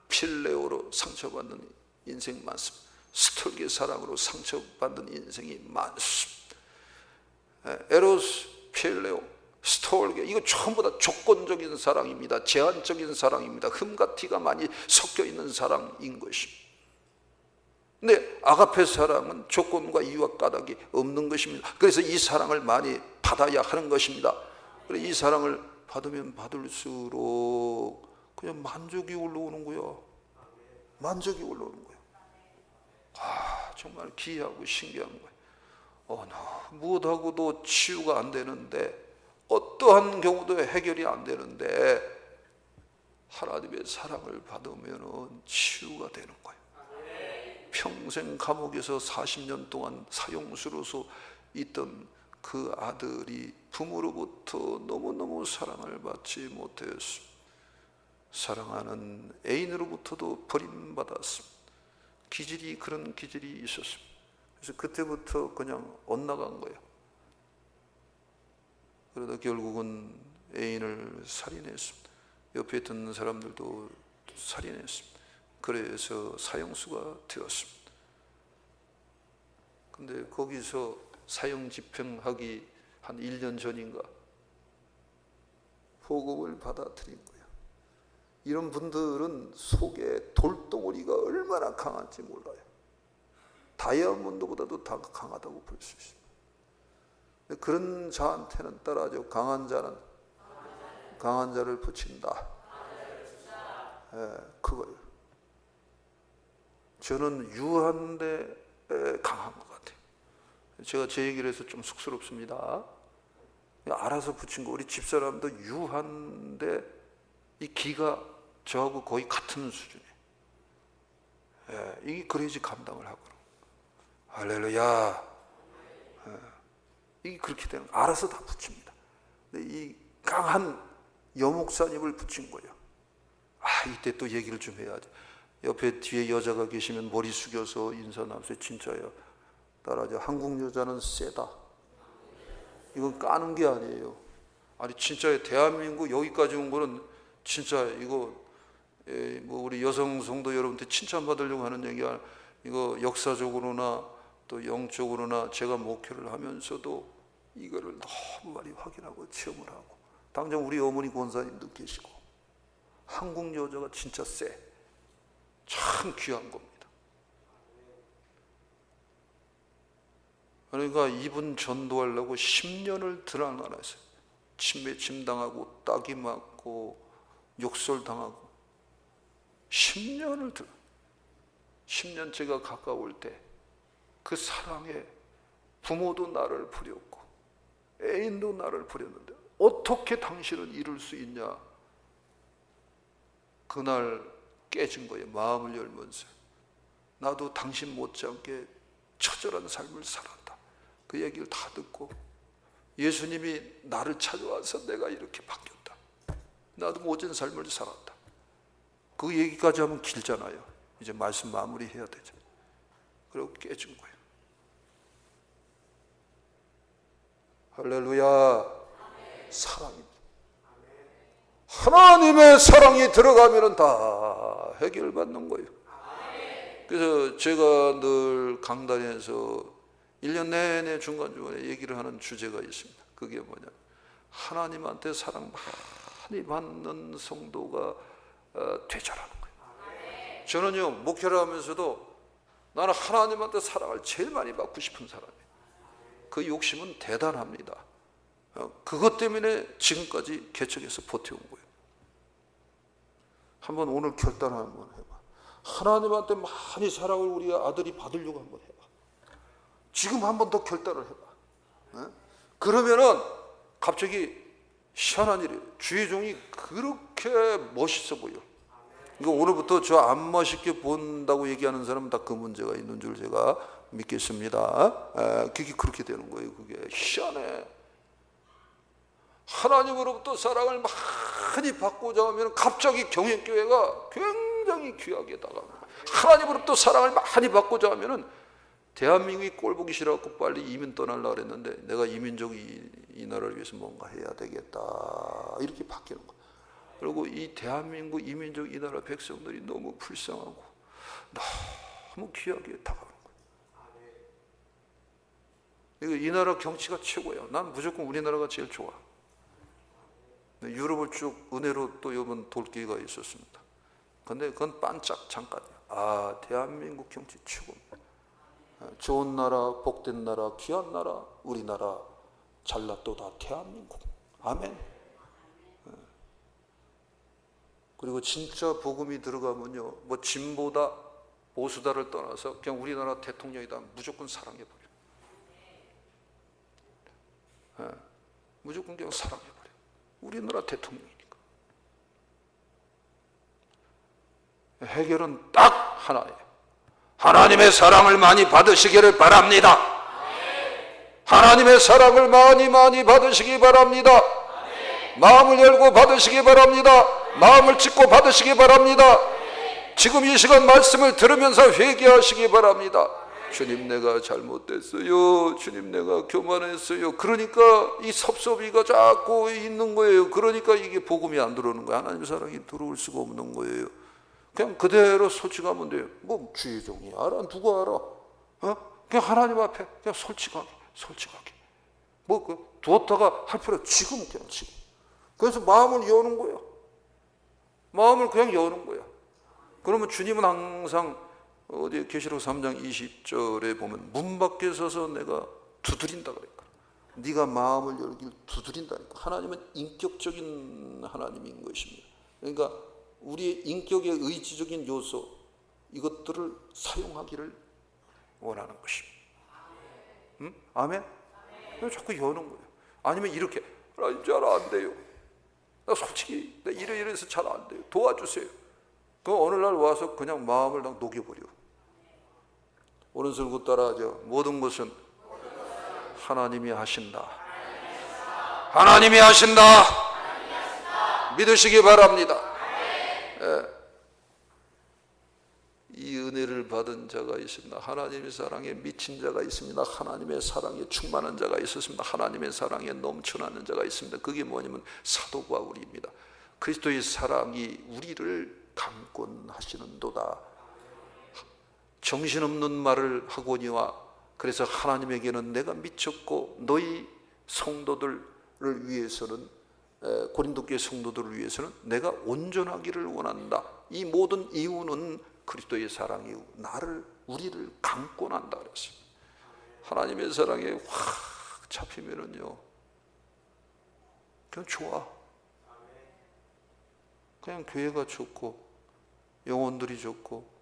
S1: 필레오로 상처받는 인생 많습니다. 스톨게 사랑으로 상처받는 인생이 많습니다. 에로스, 필레오, 스톨게 이거 전부 다 조건적인 사랑입니다. 제한적인 사랑입니다. 흠과 티가 많이 섞여 있는 사랑인 것입니다. 근데 아가페 사랑은 조건과 이유와 까닭이 없는 것입니다. 그래서 이 사랑을 많이 받아야 하는 것입니다. 그래서 이 사랑을 받으면 받을수록 그냥 만족이 올라오는 거야. 만족이 올라오는 거야. 정말 기이하고 신기한 거야. 무엇하고도 치유가 안 되는데 어떠한 경우도 해결이 안 되는데 하나님의 사랑을 받으면 치유가 되는 거예요. 평생 감옥에서 40년 동안 사형수로서 있던 그 아들이 부모로부터 너무너무 사랑을 받지 못했습니다. 사랑하는 애인으로부터도 버림받았습니다. 그런 기질이 있었습니다. 그래서 그때부터 그냥 엇나간 거예요. 그러다 결국은 애인을 살인했습니다. 옆에 있던 사람들도 살인했습니다. 그래서 사형수가 되었습니다. 근데 거기서 사형 집행하기 한 1년 전인가 복음을 받아들인 거예요. 이런 분들은 속에 돌덩어리가 얼마나 강한지 몰라요. 다이아몬드보다도 더 강하다고 볼 수 있습니다. 그런 자한테는 따라하죠. 강한 자는 강한 자를 붙인다. 그거예요. 저는 유한데 강한 것 같아요. 제가 제 얘기를 해서 좀 쑥스럽습니다. 알아서 붙인 거. 우리 집사람도 유한데 이 기가 저하고 거의 같은 수준이에요. 이게 그래야지 감당을 하거든. 할렐루야. 이게 그렇게 되는 거. 알아서 다 붙입니다. 근데 이 강한 여목사님을 붙인 거예요. 이때 또 얘기를 좀 해야지. 옆에 뒤에 여자가 계시면 머리 숙여서 인사 나누세요. 진짜예요. 따라하죠. 한국 여자는 세다. 이건 까는 게 아니에요. 아니 진짜요. 대한민국 여기까지 온 거는 진짜 이거 뭐 우리 여성 성도 여러분들 칭찬받으려고 하는 얘기야. 이거 역사적으로나 또 영적으로나 제가 목회를 하면서도 이거를 너무 많이 확인하고 체험을 하고, 당장 우리 어머니 권사님도 계시고, 한국 여자가 진짜 세. 참 귀한 겁니다. 그러니까 이분 전도하려고 10년을 들어나갔어요. 침매침 당하고 따기 맞고 욕설당하고 10년을 10년째가 가까울 때 그 사랑에 부모도 나를 버렸고 애인도 나를 버렸는데 어떻게 당신은 이룰 수 있냐. 그날 깨진 거예요. 마음을 열면서 나도 당신 못지않게 처절한 삶을 살았다. 그 얘기를 다 듣고 예수님이 나를 찾아와서 내가 이렇게 바뀌었다. 나도 모진 삶을 살았다. 그 얘기까지 하면 길잖아요. 이제 말씀 마무리해야 되죠. 그리고 깨진 거예요. 할렐루야. 사랑입니다. 하나님의 사랑이 들어가면 다 해결받는 거예요. 그래서 제가 늘 강단에서 1년 내내 중간중간에 얘기를 하는 주제가 있습니다. 그게 뭐냐, 하나님한테 사랑 많이 받는 성도가 되자라는 거예요. 저는요 목회를 하면서도 나는 하나님한테 사랑을 제일 많이 받고 싶은 사람이에요. 그 욕심은 대단합니다. 그것 때문에 지금까지 개척해서 버텨온 거예요. 한번 오늘 결단 한번 해봐. 하나님한테 많이 사랑을 우리 아들이 받으려고 한번 해봐. 지금 한번 더 결단을 해봐. 그러면은 갑자기 희한한 일이에요. 주의 종이 그렇게 멋있어 보여. 그러니까 오늘부터 저 안 멋있게 본다고 얘기하는 사람은 다 그 문제가 있는 줄 제가 믿겠습니다. 그게 그렇게 되는 거예요. 그게 희한해. 하나님으로부터 사랑을 많이 받고자 하면 갑자기 경영교회가 굉장히 귀하게 다가옵니다. 하나님으로부터 사랑을 많이 받고자 하면 대한민국이 꼴보기 싫어갖고 빨리 이민 떠나려고 그랬는데 내가 이민족이 이 나라를 위해서 뭔가 해야 되겠다 이렇게 바뀌는 거예요. 그리고 이 대한민국 이민족 이 나라 백성들이 너무 불쌍하고 너무 귀하게 다가오는 거예요. 이 나라 경치가 최고예요. 난 무조건 우리나라가 제일 좋아. 유럽을 쭉 은혜로 또 이번 돌 기회가 있었습니다. 근데 그건 반짝 잠깐이야. 대한민국 경치 최고입니다. 좋은 나라, 복된 나라, 귀한 나라, 우리나라 잘났도다 대한민국. 아멘. 그리고 진짜 복음이 들어가면요, 뭐 진보다 보수다를 떠나서 그냥 우리나라 대통령이다 무조건 사랑해버려. 무조건 그냥 사랑해버려. 우리나라 대통령이니까. 해결은 딱 하나예요. 하나님의 사랑을 많이 받으시기를 바랍니다. 하나님의 사랑을 많이 받으시기 바랍니다. 마음을 열고 받으시기 바랍니다. 마음을 찢고 받으시기 바랍니다. 지금 이 시간 말씀을 들으면서 회개하시기 바랍니다. 주님 내가 잘못됐어요. 주님 내가 교만했어요. 그러니까 이 섭섭이가 자꾸 있는 거예요. 그러니까 이게 복음이 안 들어오는 거예요. 하나님의 사랑이 들어올 수가 없는 거예요. 그냥 그대로 솔직하면 돼요. 뭐 주의 종이 알아? 누가 알아? 그냥 하나님 앞에 그냥 솔직하게. 뭐 두었다가 할 필요 지금 그냥 지금. 그래서 마음을 여는 거예요. 마음을 그냥 여는 거야. 그러면 주님은 항상 어디 계시록 3장 20절에 보면 문 밖에 서서 내가 두드린다 그랬거든. 네가 마음을 열길 두드린다니까. 하나님은 인격적인 하나님인 것입니다. 그러니까 우리의 인격의 의지적인 요소 이것들을 사용하기를 원하는 것입니다. 아멘? 자꾸 여는 거예요. 아니면 이렇게 잘 안 돼요. 나 솔직히 나 이래서 잘 안 돼요. 도와주세요. 그 어느 날 와서 그냥 마음을 녹여버려. 오른손 고 따라하죠. 모든 것은 하나님이 하신다. 하나님이 하신다. 믿으시기 바랍니다. 이 은혜를 받은 자가 있습니다. 하나님의 사랑에 미친 자가 있습니다. 하나님의 사랑에 충만한 자가 있었습니다. 하나님의 사랑에 넘쳐나는 자가 있습니다. 그게 뭐냐면 사도 바울입니다. 그리스도의 사랑이 우리를 강권하시는도다. 정신없는 말을 하거니와 그래서 하나님에게는 내가 미쳤고 너희 성도들을 위해서는 고린도 교회 성도들을 위해서는 내가 온전하기를 원한다. 이 모든 이유는 그리스도의 사랑이 우리를 강권한다 그랬어요. 하나님의 사랑에 확 잡히면은요, 그냥 좋아. 그냥 교회가 좋고 영혼들이 좋고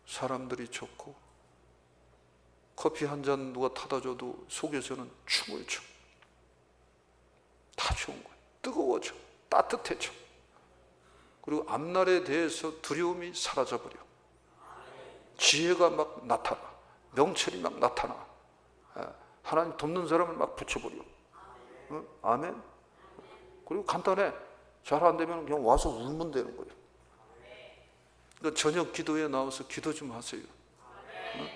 S1: 사람들이 좋고 커피 한 잔 누가 타다 줘도 속에서는 춤을 춰. 다 좋은 거예요. 뜨거워져, 따뜻해져. 그리고 앞날에 대해서 두려움이 사라져버려. 지혜가 막 나타나, 명철이 막 나타나. 하나님 돕는 사람을 막 붙여버려. 응? 아멘. 그리고 간단해. 잘 안 되면 그냥 와서 울면 되는 거예요. 그러니까 저녁 기도에 나와서 기도 좀 하세요. 응?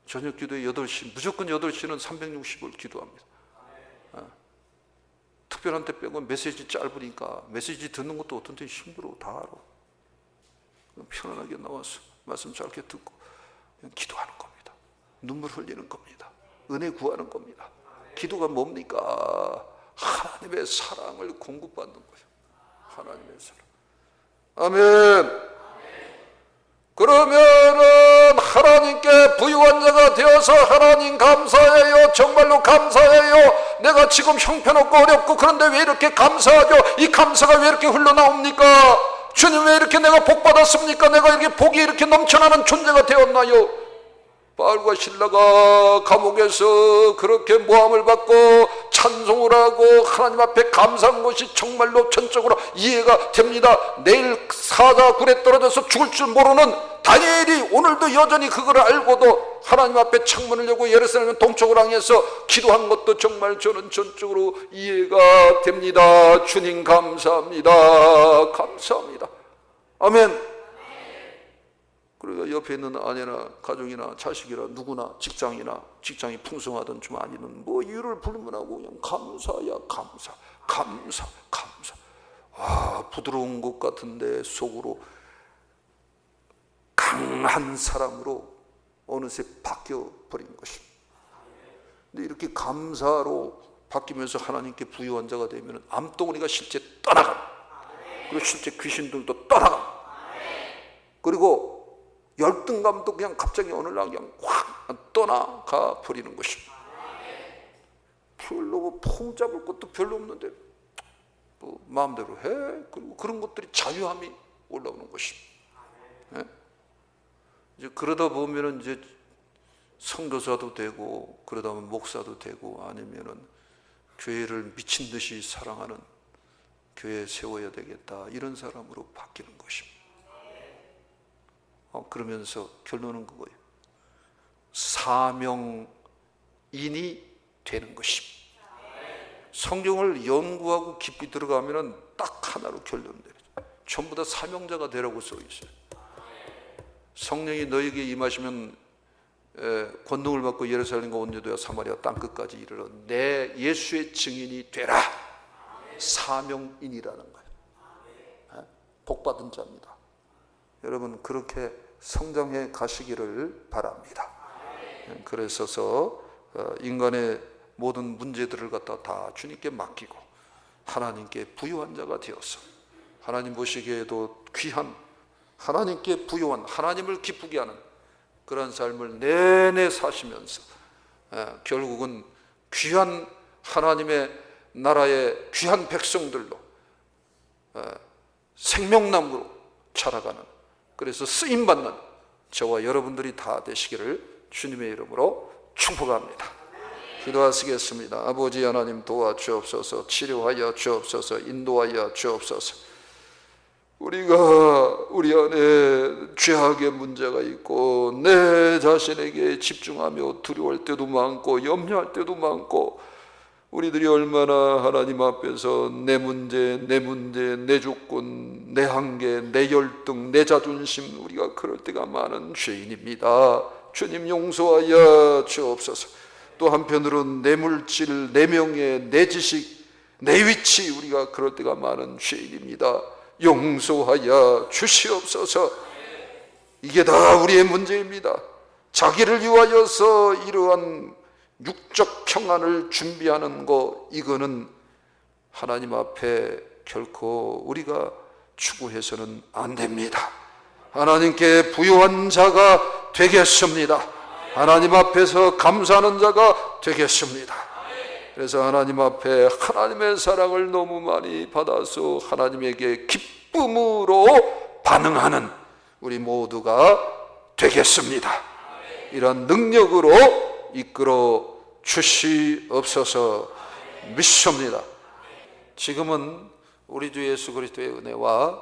S1: 저녁 기도에 8시, 무조건 8시는 360을 기도합니다. 특별한 때 빼고 메시지 짧으니까 메시지 듣는 것도 어떤 때 힘들어. 다 알아. 편안하게 나와서 말씀 짧게 듣고 그냥 기도하는 겁니다. 눈물 흘리는 겁니다. 은혜 구하는 겁니다. 기도가 뭡니까? 하나님의 사랑을 공급받는 거예요. 하나님의 사랑. 아멘. 그러면은 하나님께 부유한 자가 되어서 하나님 감사해요. 정말로 감사해요. 내가 지금 형편없고 어렵고 그런데 왜 이렇게 감사하죠? 이 감사가 왜 이렇게 흘러나옵니까? 주님 왜 이렇게 내가 복 받았습니까? 내가 이렇게 복이 이렇게 넘쳐나는 존재가 되었나요? 바울과 실라가 감옥에서 그렇게 모함을 받고 찬송을 하고 하나님 앞에 감사한 것이 정말로 전적으로 이해가 됩니다. 내일 사자 굴에 떨어져서 죽을 줄 모르는 다니엘이 오늘도 여전히 그걸 알고도 하나님 앞에 창문을 열고 예루살렘 동쪽을 향해서 기도한 것도 정말 저는 전적으로 이해가 됩니다. 주님 감사합니다. 감사합니다. 아멘. 그리고 옆에 있는 아내나 가족이나 자식이나 누구나 직장이 풍성하든 좀 아니든 뭐 이유를 불문하고 그냥 감사야 감사, 감사, 감사. 와, 부드러운 것 같은데 속으로 강한 사람으로 어느새 바뀌어 버린 것입니다. 근데 이렇게 감사로 바뀌면서 하나님께 부유한 자가 되면 암덩어리가 실제 떠나갑니다. 그리고 실제 귀신들도 떠나갑니다. 그리고 열등감도 그냥 갑자기 어느 날 그냥 확 떠나가 버리는 것입니다. 별로 폼 잡을 것도 별로 없는데 뭐 마음대로 해. 그리고 그런 것들이 자유함이 올라오는 것입니다. 네? 이제 그러다 보면은 이제 선교사도 되고 그러다 보면 목사도 되고 아니면은 교회를 미친 듯이 사랑하는 교회 세워야 되겠다 이런 사람으로 바뀌는 것입니다. 그러면서 결론은 그거예요. 사명인이 되는 것입니다. 성경을 연구하고 깊이 들어가면 딱 하나로 결론돼요. 전부 다 사명자가 되라고 써 있어요. 성령이 너에게 임하시면 권능을 받고 예루살렘과 온 유대와 사마리아 땅끝까지 이르러 내 예수의 증인이 되라. 사명인이라는 거예요. 복받은 자입니다. 여러분 그렇게 성장해 가시기를 바랍니다. 그래서 인간의 모든 문제들을 갖다 다 주님께 맡기고 하나님께 부유한 자가 되어서 하나님 보시기에도 귀한 하나님께 부유한 하나님을 기쁘게 하는 그런 삶을 내내 사시면서 결국은 귀한 하나님의 나라의 귀한 백성들로 생명나무로 자라가는 그래서 쓰임받는 저와 여러분들이 다 되시기를 주님의 이름으로 축복합니다. 기도하시겠습니다. 아버지 하나님 도와주옵소서. 치료하여 주옵소서. 인도하여 주옵소서. 우리가 우리 안에 죄악의 문제가 있고 내 자신에게 집중하며 두려워할 때도 많고 염려할 때도 많고, 우리들이 얼마나 하나님 앞에서 내 문제, 내 조건, 내 한계, 내 열등, 내 자존심, 우리가 그럴 때가 많은 죄인입니다. 주님 용서하여 주옵소서. 또 한편으로는 내 물질, 내 명예, 내 지식, 내 위치, 우리가 그럴 때가 많은 죄인입니다. 용서하여 주시옵소서. 이게 다 우리의 문제입니다. 자기를 위하여서 이러한 육적 평안을 준비하는 거, 이거는 하나님 앞에 결코 우리가 추구해서는 안 됩니다. 하나님께 부요한 자가 되겠습니다. 하나님 앞에서 감사하는 자가 되겠습니다. 그래서 하나님 앞에 하나님의 사랑을 너무 많이 받아서 하나님에게 기쁨으로 반응하는 우리 모두가 되겠습니다. 이런 능력으로 이끌어 주시옵소서 믿습니다. 지금은 우리 주 예수 그리스도의 은혜와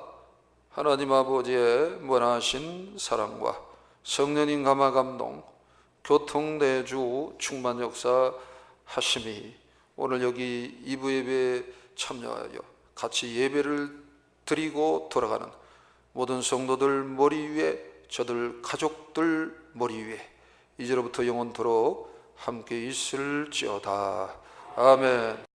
S1: 하나님 아버지의 무한하신 사랑과 성령님 감화 감동, 교통대주 충만 역사 하심이 오늘 여기 2부 예배에 참여하여 같이 예배를 드리고 돌아가는 모든 성도들 머리 위에, 저들 가족들 머리 위에 이제로부터 영원토록 함께 있을지어다. 아멘.